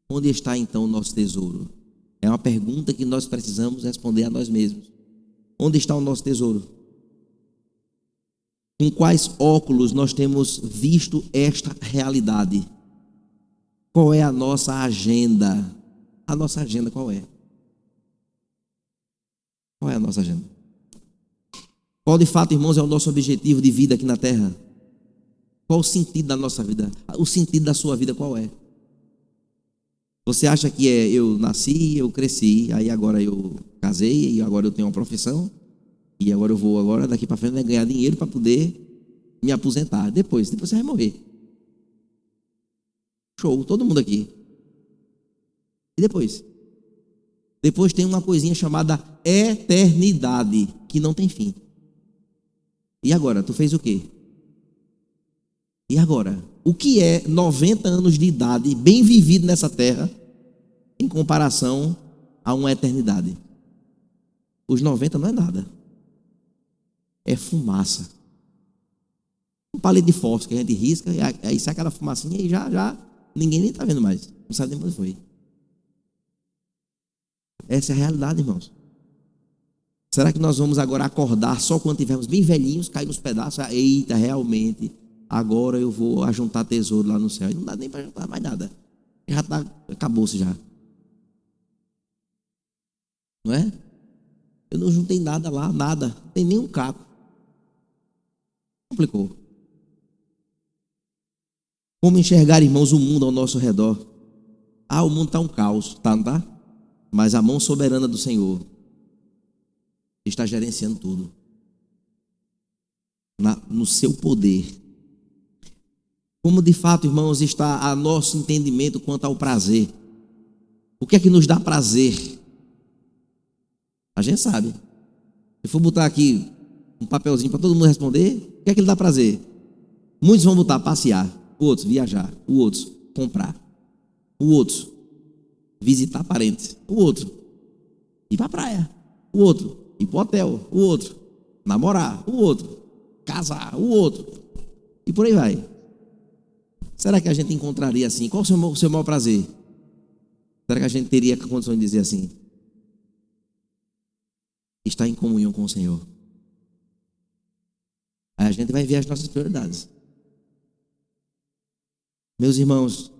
Onde está então o nosso tesouro? É uma pergunta que nós precisamos responder a nós mesmos. Onde está o nosso tesouro? Com quais óculos nós temos visto esta realidade? Qual é a nossa agenda? A nossa agenda qual é? Qual é a nossa agenda? Qual de fato, irmãos, é o nosso objetivo de vida aqui na terra? Qual o sentido da nossa vida? O sentido da sua vida qual é? Você acha que eu nasci, eu cresci, aí agora eu casei, e agora eu tenho uma profissão, e agora eu vou daqui para frente ganhar dinheiro para poder me aposentar. Depois você vai morrer. Show, todo mundo aqui. E depois? Depois tem uma coisinha chamada eternidade, que não tem fim. E agora, tu fez o quê? E agora? O que é 90 anos de idade, bem vivido nessa terra, em comparação a uma eternidade? Os 90 não é nada. É fumaça. Um palito de fósforo que a gente risca, e aí sai aquela fumacinha e já ninguém nem está vendo mais. Não sabe nem onde foi. Essa é a realidade, irmãos. Será que nós vamos agora acordar só quando tivermos bem velhinhos, cair nos pedaços? Eita, realmente, agora eu vou ajuntar tesouro lá no céu. E não dá nem para juntar mais nada. Já tá, acabou-se já. Não é? Eu não juntei nada lá, nada. Não tem nem um caco. Complicou. Como enxergar, irmãos, o mundo ao nosso redor? O mundo está um caos, tá, não está? Mas a mão soberana do Senhor está gerenciando tudo. No seu poder. Como de fato, irmãos, está a nosso entendimento quanto ao prazer? O que é que nos dá prazer? A gente sabe. Se for botar aqui um papelzinho para todo mundo responder, o que é que lhe dá prazer? Muitos vão botar passear, outros viajar, o outros comprar, o outros visitar parentes, o outro ir para a praia, o outro ir para o hotel, o outro namorar, o outro casar, o outro e por aí vai. Será que a gente encontraria assim? Qual o seu maior prazer? Será que a gente teria a condição de dizer assim: está em comunhão com o Senhor? Aí a gente vai ver as nossas prioridades. Meus irmãos,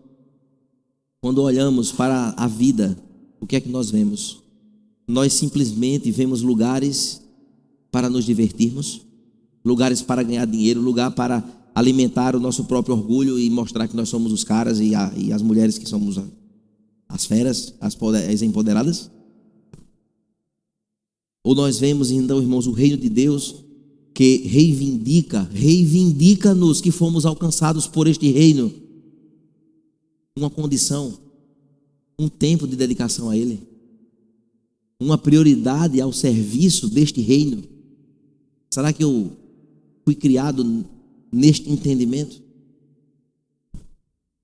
quando olhamos para a vida, o que é que nós vemos? Nós simplesmente vemos lugares para nos divertirmos, lugares para ganhar dinheiro, lugar para alimentar o nosso próprio orgulho e mostrar que nós somos os caras e as mulheres que somos as feras, as empoderadas? Ou nós vemos então, irmãos, o reino de Deus que reivindica-nos que fomos alcançados por este reino, uma condição, um tempo de dedicação a Ele, uma prioridade ao serviço deste reino. Será que eu fui criado neste entendimento?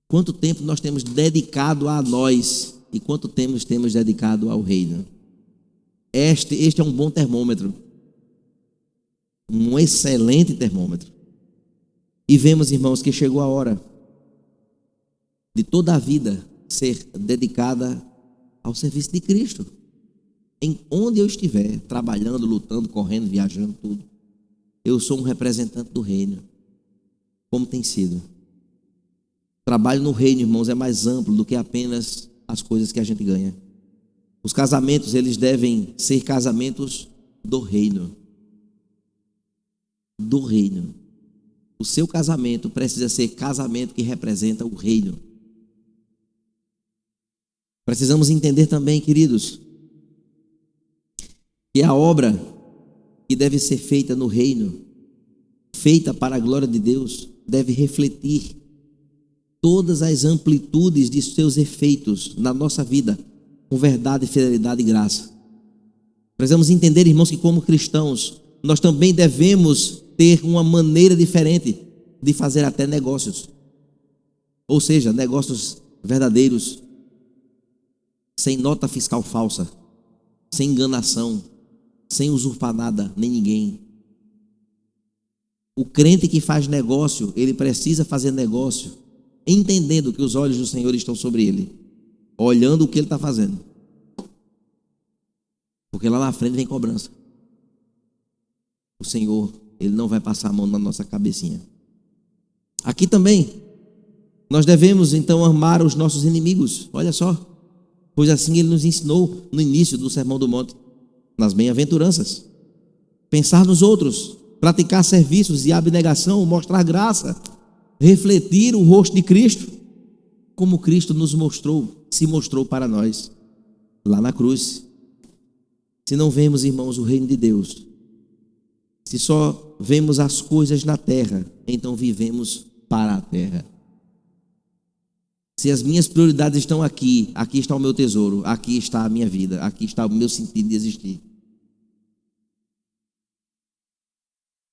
Quanto tempo nós temos dedicado a nós e quanto tempo temos dedicado ao reino? Este é um bom termômetro, um excelente termômetro. E vemos, irmãos, que chegou a hora de toda a vida ser dedicada ao serviço de Cristo. Em onde eu estiver, trabalhando, lutando, correndo, viajando, tudo, eu sou um representante do reino. Como tem sido? O trabalho no reino, irmãos, é mais amplo do que apenas as coisas que a gente ganha. Os casamentos, eles devem ser casamentos do reino. Do reino. O seu casamento precisa ser casamento que representa o reino. Precisamos entender também, queridos, que a obra que deve ser feita no reino, feita para a glória de Deus, deve refletir todas as amplitudes de seus efeitos na nossa vida, com verdade, fidelidade e graça. Precisamos entender, irmãos, que como cristãos, nós também devemos ter uma maneira diferente de fazer até negócios. Ou seja, negócios verdadeiros, sem nota fiscal falsa, sem enganação, sem usurpar nada, nem ninguém. O crente que faz negócio, ele precisa fazer negócio entendendo que os olhos do Senhor estão sobre ele, olhando o que ele está fazendo, porque lá na frente vem cobrança. O Senhor, Ele não vai passar a mão na nossa cabecinha. Aqui também nós devemos então amar os nossos inimigos. Olha só, pois assim Ele nos ensinou no início do Sermão do Monte, nas bem-aventuranças. Pensar nos outros, praticar serviços e abnegação, mostrar graça, refletir o rosto de Cristo, como Cristo nos mostrou, se mostrou para nós lá na cruz. Se não vemos, irmãos, o reino de Deus, se só vemos as coisas na terra, então vivemos para a terra. Se as minhas prioridades estão aqui, aqui está o meu tesouro, aqui está a minha vida, aqui está o meu sentido de existir.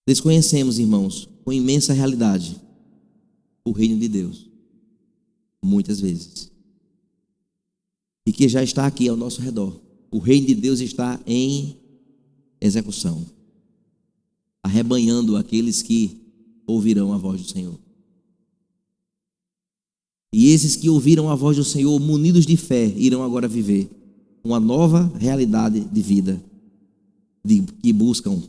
Desconhecemos, irmãos, com imensa realidade, o reino de Deus, muitas vezes, e que já está aqui ao nosso redor. O reino de Deus está em execução, arrebanhando aqueles que ouvirão a voz do Senhor. E esses que ouviram a voz do Senhor, munidos de fé, irão agora viver uma nova realidade de vida, que buscam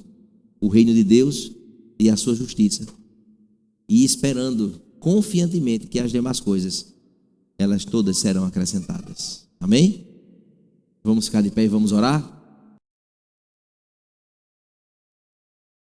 o reino de Deus e a sua justiça, e esperando confiantemente que as demais coisas, elas todas serão acrescentadas. Amém? Vamos ficar de pé e vamos orar?